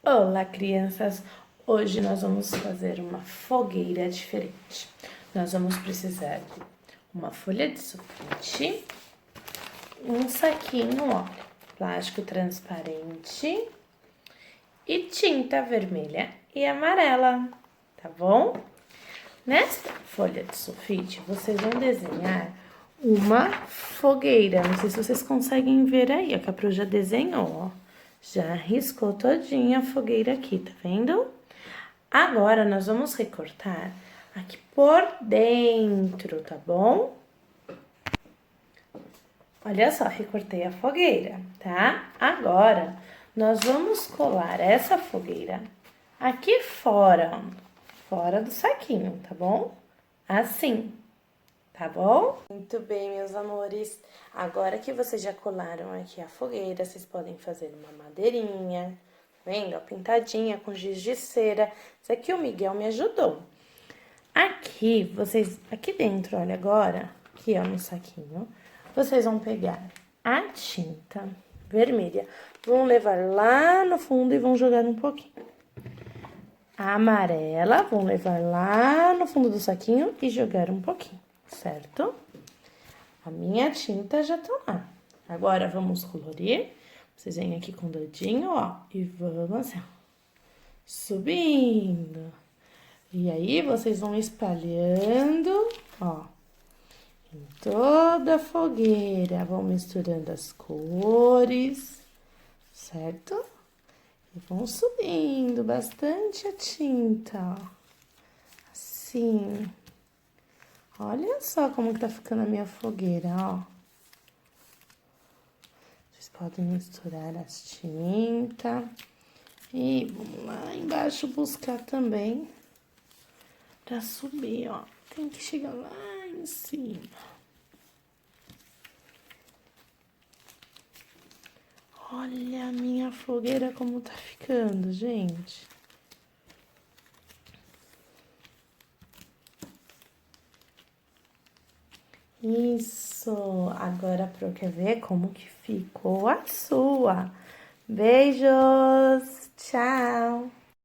Olá, crianças! Hoje nós vamos fazer uma fogueira diferente. Nós vamos precisar de uma folha de sulfite, um saquinho, olha, plástico transparente e tinta vermelha e amarela, tá bom? Nesta folha de sulfite, vocês vão desenhar uma fogueira. Não sei se vocês conseguem ver aí, ó, que a Pro já desenhou, ó. Já riscou todinha a fogueira aqui, tá vendo? Agora, nós vamos recortar aqui por dentro, tá bom? Olha só, recortei a fogueira, tá? Agora, nós vamos colar essa fogueira aqui fora, fora do saquinho, tá bom? Assim, tá bom? Muito bem, meus amores. Agora que vocês já colaram aqui a fogueira, vocês podem fazer uma madeirinha, tá vendo? Ó, pintadinha com giz de cera. Isso aqui o Miguel me ajudou. Aqui, aqui dentro, olha agora, aqui ó, no saquinho, vocês vão pegar a tinta vermelha, vão levar lá no fundo e vão jogar um pouquinho. A amarela, vão levar lá no fundo do saquinho e jogar um pouquinho, certo? A minha tinta já tá lá. Agora, vamos colorir. Vocês vêm aqui com o dedinho, ó, e vamos assim, ó, subindo. E aí, vocês vão espalhando, ó, em toda a fogueira. Vão misturando as cores, certo? E vão subindo bastante a tinta, ó. Assim. Olha só como que tá ficando a minha fogueira, ó. Vocês podem misturar as tintas. E vamos lá embaixo buscar também pra subir, ó. Tem que chegar lá em cima. Olha a minha fogueira como tá ficando, gente. Isso, agora a Pro quer ver como que ficou a sua. Beijos, tchau!